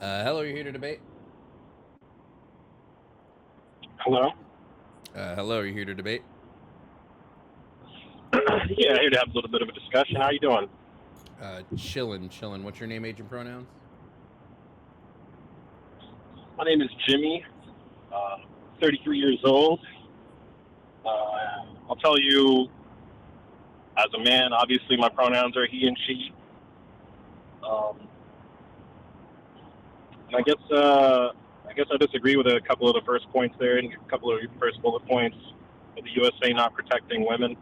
Hello, you're here to debate? Hello? Hello, are you here to debate? Yeah, here to have a little bit of a discussion. How you doing? Chillin'. What's your name, age, and pronouns? My name is Jimmy, 33 years old. I'll tell you, as a man, obviously my pronouns are he and she. And I guess I disagree with a couple of the first points there, and a couple of the first bullet points of the USA not protecting women.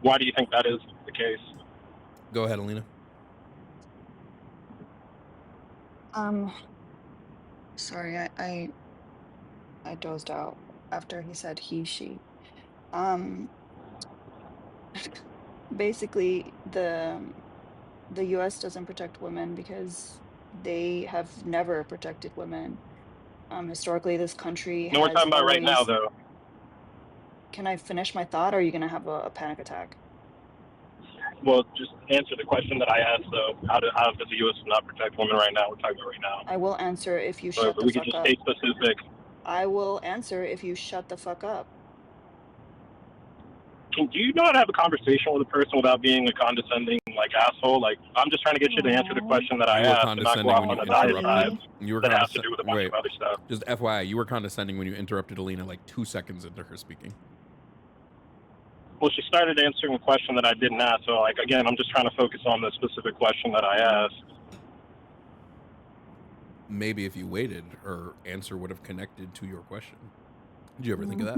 Why do you think that is the case? Go ahead, ALINA. Sorry, I dozed out after he said he, she. Basically, the US doesn't protect women because they have never protected women. Historically, this country No, we're has talking about right now, always. though. Can I finish my thought, or are you gonna have a panic attack? Well, just answer the question that I asked, though. How does the U.S. not protect women right now? We're talking about right now. I will answer if you So shut the we can fuck just up. stay specific. I will answer if you shut the fuck up. Do you know how to have a conversation with a person without being a condescending asshole? I'm just trying to get you to answer the question that I You were asked and not go off on a diatribe that has to do with a bunch of other stuff. Just FYI, you were condescending when you interrupted ALINA like 2 seconds into her speaking. Well, she started answering a question that I didn't ask, so again, I'm just trying to focus on the specific question that I asked. Maybe if you waited, her answer would have connected to your question. Did you ever think of that?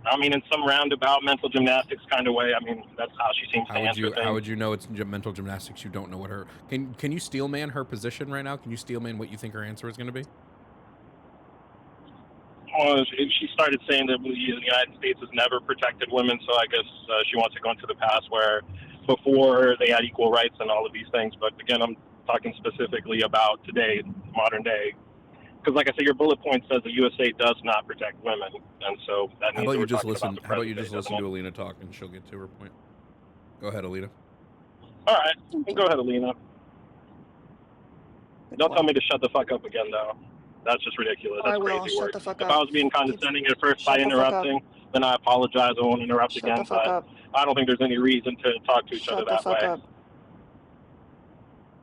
I mean, in some roundabout mental gymnastics kind of way. I mean, that's how she seems to answer things. How would you know it's mental gymnastics? You don't know what her... Can you steel man her position right now? Can you steel man what you think her answer is going to be? Well, she started saying that the United States has never protected women, so I guess she wants to go into the past where before they had equal rights and all of these things. But again, I'm talking specifically about today, modern day. Because like I said, your bullet point says the USA does not protect women, and so that means we're talking about the present day. How about you just listen to ALINA talk and she'll get to her point. Go ahead, ALINA. All right, go ahead, ALINA. Don't tell me to shut the fuck up again, though. That's just ridiculous. That's crazy work. If I was being condescending at first by interrupting, then I apologize. I won't interrupt again. But I don't think there's any reason to talk to each other that way.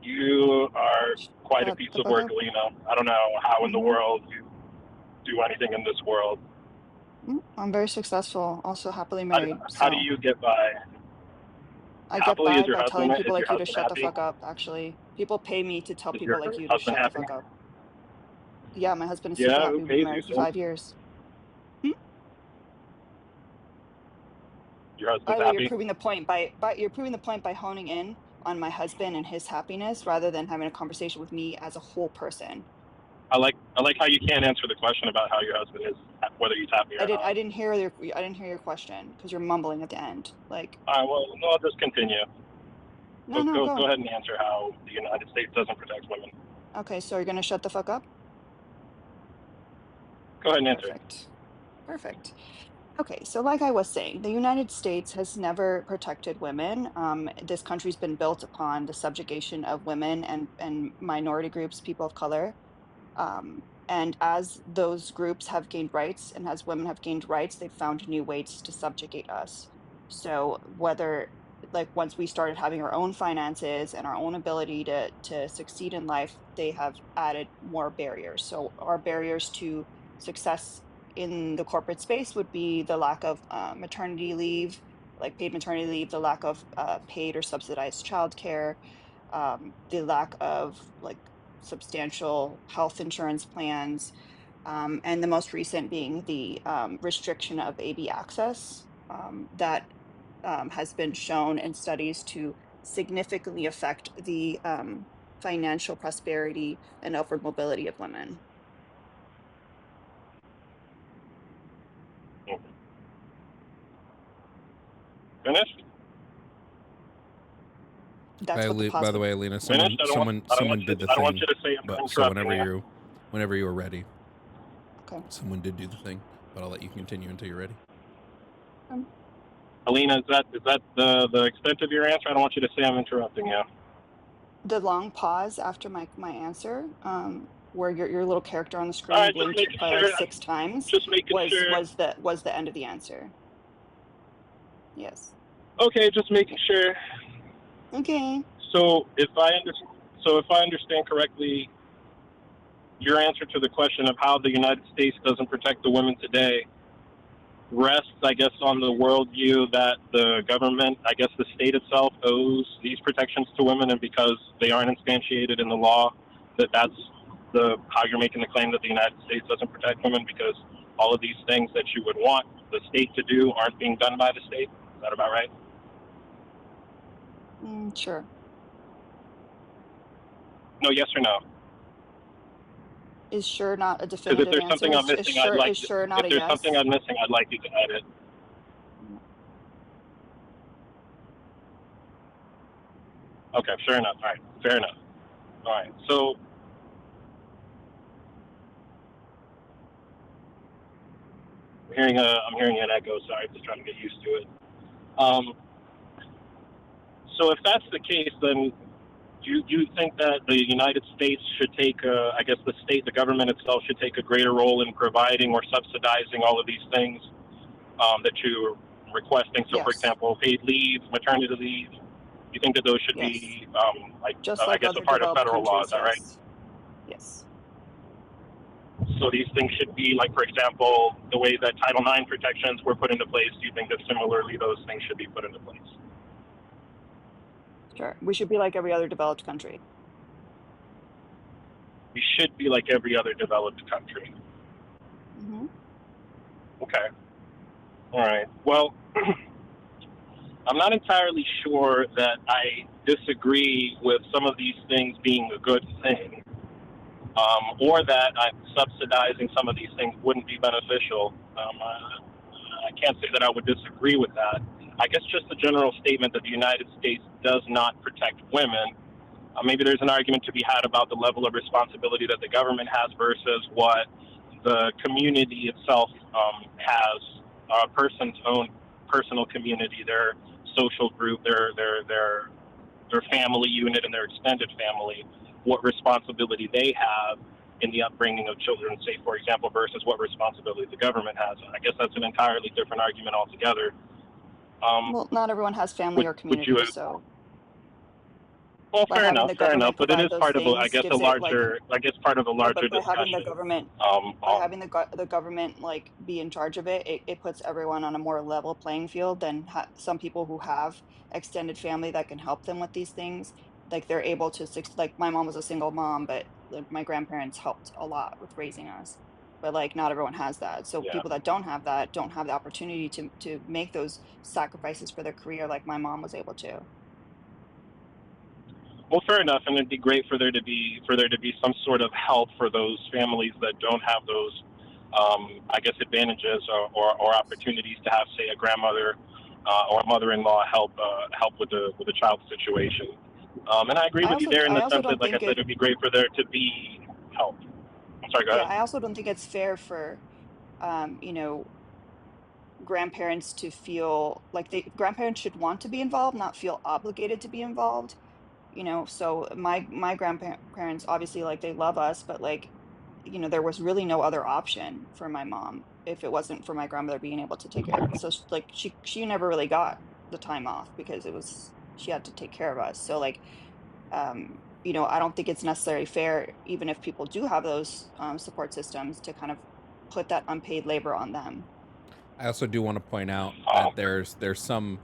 You are quite a piece of work, ALINA. I don't know how in the world you do anything in this world. I'm very successful, also happily married. How do you get by? I get by by telling people like you to shut the fuck up, actually. People pay me to tell people like you to shut the fuck up. Yeah, my husband is super happy. We've been married for 5 years. Your husband's By the way, happy? you're proving the point by honing in on my husband and his happiness rather than having a conversation with me as a whole person. I like how you can't answer the question about how your husband is, whether he's happy or not. I didn't hear your question because you're mumbling at the end. All right, well, I'll just continue. Go ahead and answer how the United States doesn't protect women. Okay, so you're gonna shut the fuck up? Go ahead and answer. Perfect. Okay, so like I was saying, the United States has never protected women. This country's been built upon the subjugation of women and minority groups, people of color. And as those groups have gained rights and as women have gained rights, they've found new ways to subjugate us. So whether once we started having our own finances and our own ability to succeed in life, they have added more barriers. So our barriers to success in the corporate space would be the lack of maternity leave, like paid maternity leave, the lack of paid or subsidized childcare, the lack of substantial health insurance plans, and the most recent being the restriction of AB access that has been shown in studies to significantly affect the financial prosperity and upward mobility of women. Finished? That's by the way, ALINA, someone did the thing. I don't want you to say I'm so whenever you are ready. Okay. Someone did do the thing, but I'll let you continue until you're ready. ALINA, is that the extent of your answer? I don't want you to say I'm interrupting you. the long pause after my answer, where your little character on the All screen right, just blinked making by like sure. 6 times Just making sure. was the end of the answer. Yes. Okay, just making sure. Okay. So if I understand correctly, your answer to the question of how the United States doesn't protect the women today rests, I guess, on the worldview that the government, I guess the state itself, owes these protections to women, and because they aren't instantiated in the law, that's the how you're making the claim that the United States doesn't protect women, because all of these things that you would want the state to do aren't being done by the state. Is that about right? Sure. No, yes or no? Is sure not a Because if definitive there's answer? something I'm missing, Is sure not if a there's something yes? I'm missing, I'd like you to add it. Mm, Okay, fair enough. All right, fair enough. All right, so I'm hearing an echo. Sorry, just trying to get used to it. Um, so if that's the case, then do you think that the United States should take, I guess the government itself should take a greater role in providing or subsidizing all of these things that you're requesting? So, for Yes. example, paid leave, maternity leave. You think that those should Yes. be, Just I like guess, a other part of developed federal law? Is countries, that right? yes. Yes. So these things should be, like, for example, the way that Title IX protections were put into place. Do you think that similarly those things should be put into place? Sure. We should be like every other developed country. We should be like every other developed country. Hmm. Okay. All right. Well, I'm not entirely sure that I disagree with some of these things being a good thing, or that subsidizing some of these things wouldn't be beneficial. I can't say that I would disagree with that. I guess just the general statement that the United States does not protect women. Maybe there's an argument to be had about the level of responsibility that the government has versus what the community itself has, a person's own personal community, their social group, their family unit, and their extended family, what responsibility they have in the upbringing of children, say, for example, versus what responsibility the government has. I guess that's an entirely different argument altogether. Well, not everyone has family Would or would you? community, so Well, by having the fair enough. government But it provide is those part of, I things guess, a gives it like larger, I guess, part of a yeah, larger but discussion. by Um, having the government like be in charge of it puts everyone on a more level playing field than some people who have extended family that can help them with these things. Like they're able to like my mom was a single mom, but like, my grandparents helped a lot with raising us. But like not everyone has that. So yeah. people that don't have that don't have the opportunity to make those sacrifices for their career like my mom was able to. Well, fair enough, and it'd be great for there to be some sort of help for those families that don't have those, I guess, advantages or opportunities to have, say, a grandmother or a mother-in-law help with the child's situation. And I agree with you there in I the also sense that, don't like I think said, it it'd be great for there to be help. I'm sorry. Go yeah, ahead. I also don't think it's fair for you know, grandparents to feel like grandparents should want to be involved, not feel obligated to be involved. So my grandparents obviously like they love us, but like, there was really no other option for my mom if it wasn't for my grandmother being able to take care of. So like she never really got the time off because she had to take care of us. So like I don't think it's necessarily fair, even if people do have those support systems, to kind of put that unpaid labor on them. I also do want to point out Um, that there's some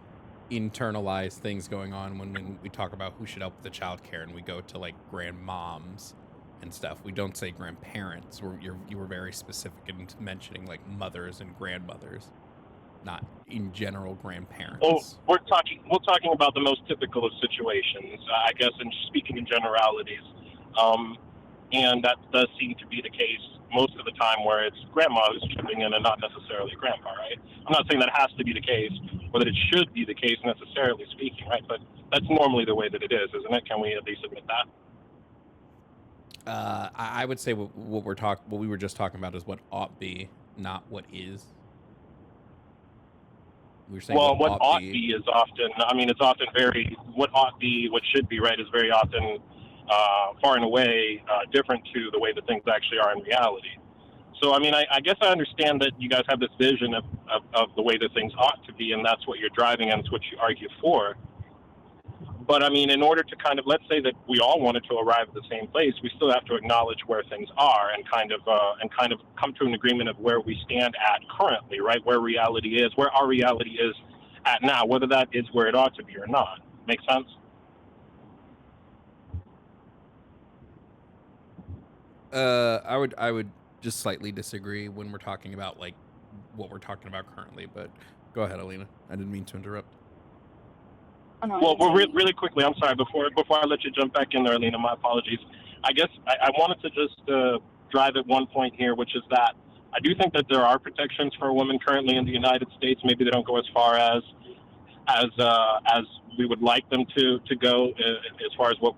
internalized things going on when we talk about who should help with the child care and we go to like grandmoms and stuff. We don't say grandparents. You were very specific in mentioning like mothers and grandmothers, not in general Well, grandparents. we're talking about the most typical of situations, I guess, and speaking in generalities. Um, and that does seem to be the case most of the time, where it's grandma who's chipping in and not necessarily grandpa, right? I'm not saying that has to be the case, or that it should be the case necessarily speaking, right? But that's normally the way that it is, isn't it? Can we at least admit that? I would say what we were just talking about is what ought be, not what is. We were saying what Well, what ought ought be. be is often, I mean, it's often very, what ought be, what should be, right, is very often far and away different to the way that things actually are in reality. So, I mean, I guess I understand that you guys have this vision of the way that things ought to be, and that's what you're driving and it's what you argue for. But, I mean, in order to kind of, let's say that we all wanted to arrive at the same place, we still have to acknowledge where things are and kind of come to an agreement of where we stand at currently, right? Where reality is, where our reality is at now, whether that is where it ought to be or not. Make sense? I would just slightly disagree when we're talking about like what we're talking about currently, but go ahead, Alina. I didn't mean to interrupt. Oh, no, I Well, didn't say anything. really quickly, I'm sorry, before I let you jump back in there, Alina, my apologies. I guess I wanted to just drive at one point here, which is that I do think that there are protections for women currently in the United States. Maybe they don't go as far as we would like them to go as far as what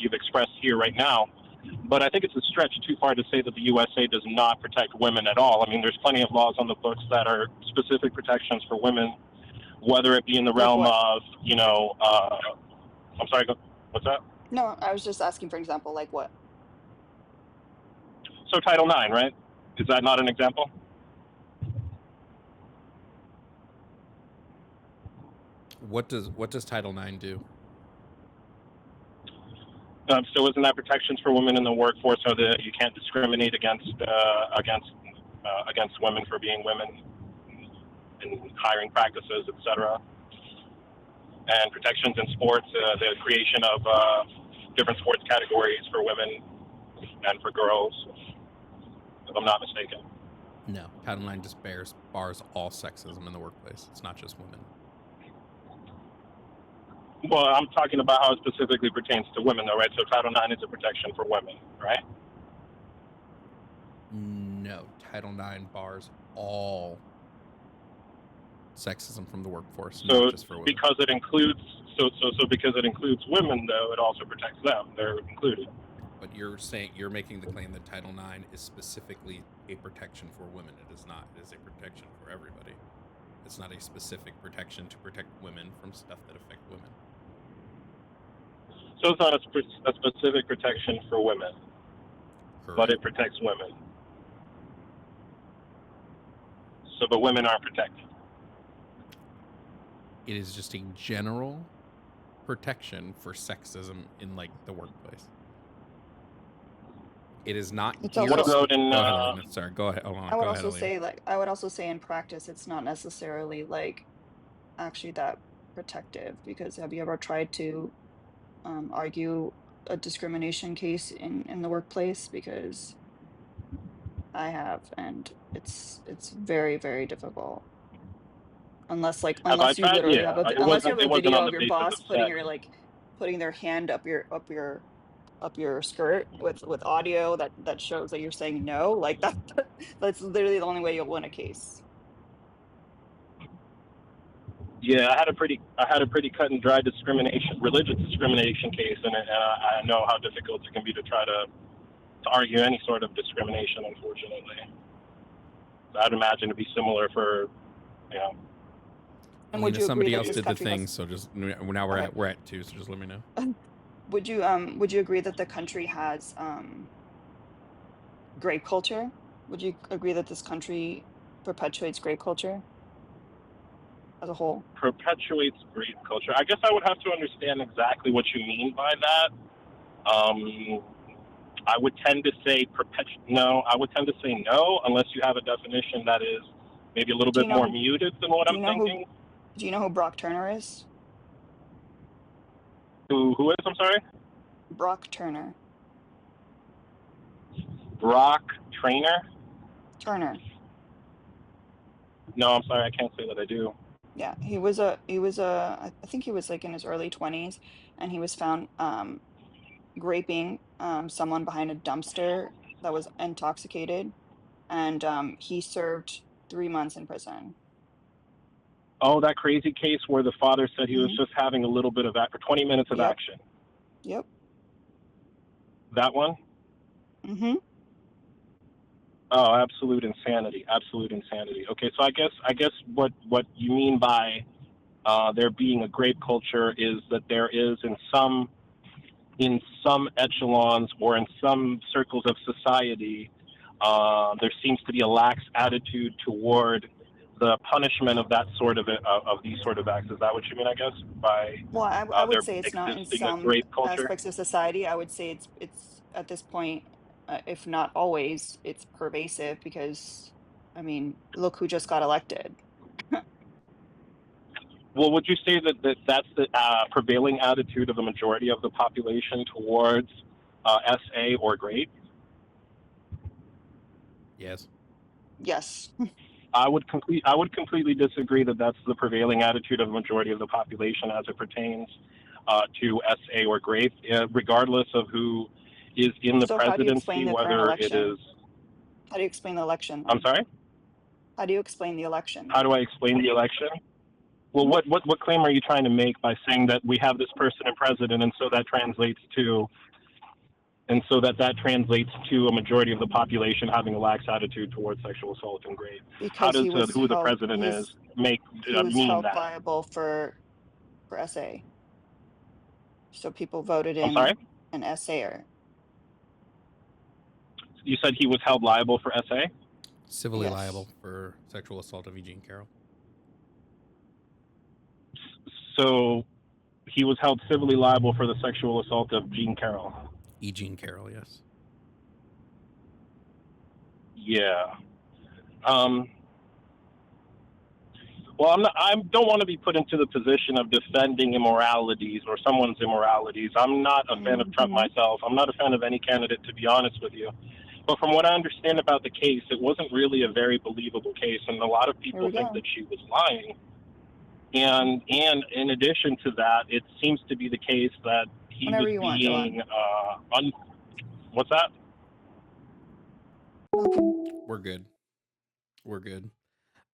you've expressed here right now. But I think it's a stretch too far to say that the USA does not protect women at all. I mean, there's plenty of laws on the books that are specific protections for women, whether it be in the Like realm what? of, I'm sorry, what's that? No, I was just asking for example, like what? So Title IX, right? Is that not an example? What does Title IX do? So isn't that protections for women in the workforce, so that you can't discriminate against women for being women in hiring practices, etc. And protections in sports, the creation of different sports categories for women and for girls, if I'm not mistaken. No, Title IX just bars all sexism in the workplace. It's not just women. Well, I'm talking about how it specifically pertains to women, though, right? So Title IX is a protection for women, right? No, Title IX bars all sexism from the workforce, So not just for women. because it includes because it includes women, though, it also protects them. They're included. But you're making the claim that Title IX is specifically a protection for women. It is not. It is a protection for everybody. It's not a specific protection to protect women from stuff that affect women. So it's not a specific protection for women, Correct. but it protects women. So the women aren't protected. It is just a general protection for sexism in like the workplace. It is not. It's Go also- What about in? ahead, Alina. Sorry, go ahead. Hold on. I would Go ahead, also Alina. say I would also say in practice it's not necessarily like actually that protective, because have you ever tried to argue a discrimination case in the workplace? Because I have, and it's very, very difficult. Unless you literally Yeah, have it wasn't a on video the of your basis boss of sex. putting their hand up your skirt with audio that shows that you're saying no, like that. That's literally the only way you'll win a case. Yeah, I had a pretty cut and dry religious discrimination case, and I know how difficult it can be to try to argue any sort of discrimination. Unfortunately, so I'd imagine it'd be similar for, And would Alina, you agree somebody that else this did the country thing, has? so just now we're Okay. at 2, so just let me know. Would you agree that the country has grape culture? Would you agree that this country perpetuates grape culture as a whole? perpetuates grape culture. I guess I would have to understand exactly what you mean by that. I would tend to say no. I would tend to say no, unless you have a definition that is maybe a little bit more muted than what I'm thinking. Do you know who Brock Turner is? Who is? I'm sorry. Brock Turner. Brock Trainer? Turner. No, I'm sorry. I can't say that I do. Yeah, I think he was like in his early 20s, and he was found raping someone behind a dumpster that was intoxicated, and he served 3 months in prison. Oh, that crazy case where the father said he was just having a little bit of 20 minutes of action. Yep. That one? Mm-hmm. Oh, absolute insanity. Absolute insanity. Okay, so I guess what you mean by there being a grape culture is that there is in some in some echelons or in some circles of society, there seems to be a lax attitude toward the punishment of that sort of these sort of acts. Is that what you mean? I guess by Well, I would there say it's not in existing a some rape culture. aspects of society. I would say it's at this point, if not always, it's pervasive because, I mean, look who just got elected. Well, would you say that's the prevailing attitude of the majority of the population towards SA or grade? Yes. Yes. I would completely disagree that that's the prevailing attitude of the majority of the population as it pertains to SA or grade, regardless of who is in the So how do you explain presidency, the current whether it election? is. How do you explain the election I'm then? sorry. How do you explain the election How then? do I explain the election? Well, what claim are you trying to make by saying that we have this person in president, and so that translates to a majority of the population having a lax attitude towards sexual assault and rape? How Because does who the president is make he was mean held that? liable for SA. So people voted I'm in sorry. an SAer. You said he was held liable for SA. Civilly Yes. liable for sexual assault of Eugene Carroll. So he was held civilly liable for the sexual assault of Jean Carroll. Eugene Carroll, yes. Yeah. Well, I don't want to be put into the position of defending immoralities or someone's immoralities. I'm not a fan of Trump myself. I'm not a fan of any candidate, to be honest with you. But from what I understand about the case, it wasn't really a very believable case, and a lot of people think that she was lying. And in addition to that, it seems to be the case that he Whenever was you want, being what's that? We're good. We're good.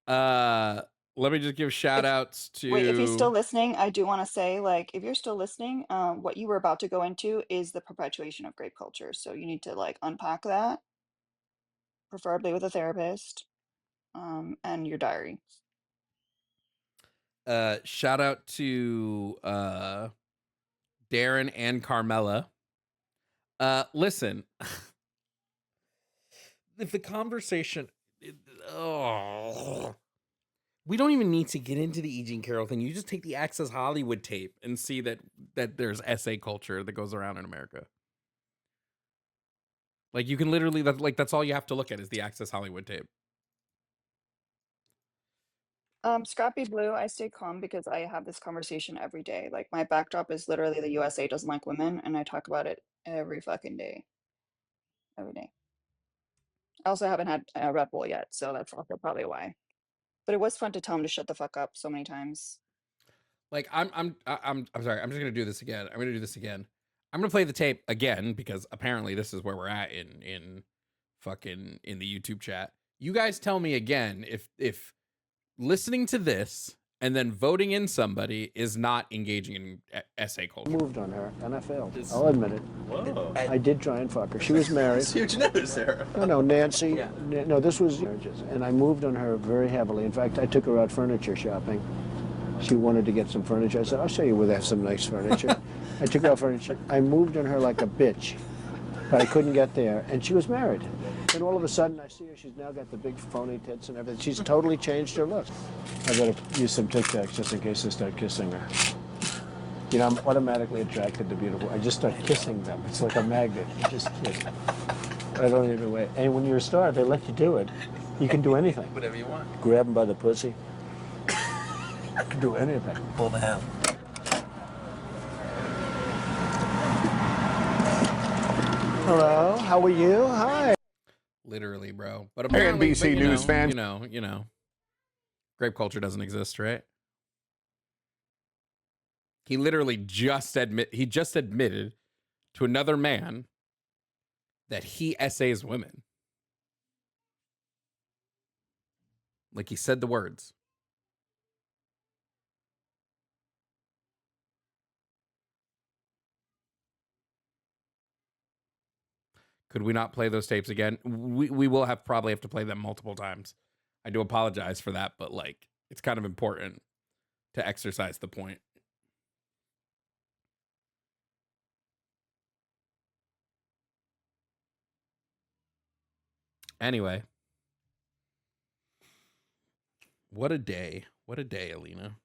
Let me just give shout outs to Wait, if he's still listening, I do want to say, like, if you're still listening, what you were about to go into is the perpetuation of grape culture. So you need to like unpack that, preferably with a therapist, and your diary. Shout out to Darren and Carmela. Listen, if the conversation, we don't even need to get into the Eugene Carroll thing. You just take the Access Hollywood tape and see that there's SA culture that goes around in America. Like you can literally, that's all you have to look at is the Access Hollywood tape. Scrappy Blue, I stay calm because I have this conversation every day. Like my backdrop is literally the USA doesn't like women, and I talk about it every fucking day. Every day. I also haven't had a Red Bull yet, so that's also probably why. But it was fun to tell him to shut the fuck up so many times. Like I'm sorry. I'm just gonna do this again. I'm gonna play the tape again because apparently this is where we're at in fucking in the YouTube chat. You guys tell me again if listening to this and then voting in somebody is not engaging in SA culture. Moved on her, and I failed. I'll admit it. Whoa. I did try and fuck her. She was married. That's huge news, Sarah. No, Nancy. Yeah. No, this was marriages, and I moved on her very heavily. In fact, I took her out furniture shopping. She wanted to get some furniture. I said, I'll show you where they have some nice furniture. I took her out furniture. I moved on her like a bitch, but I couldn't get there, and she was married. And all of a sudden, I see her. She's now got the big phony tits and everything. She's totally changed her look. I better use some Tic Tacs just in case I start kissing her. You know, I'm automatically attracted to beautiful. I just start kissing them. It's like a magnet. You just kiss. I don't even wait. And when you're a star, they let you do it. You can do anything. Whatever you want. Grab them by the pussy. You can do anything. Pull the hem. Hello, how are you? Hi. Literally, bro. But apparently, NBC News fans, you know, grape culture doesn't exist, right? He literally just admitted to another man that he essays women. Like he said the words. Could we not play those tapes again? We will probably have to play them multiple times. I do apologize for that, but like it's kind of important to exercise the point. Anyway, what a day. What a day, ALINA.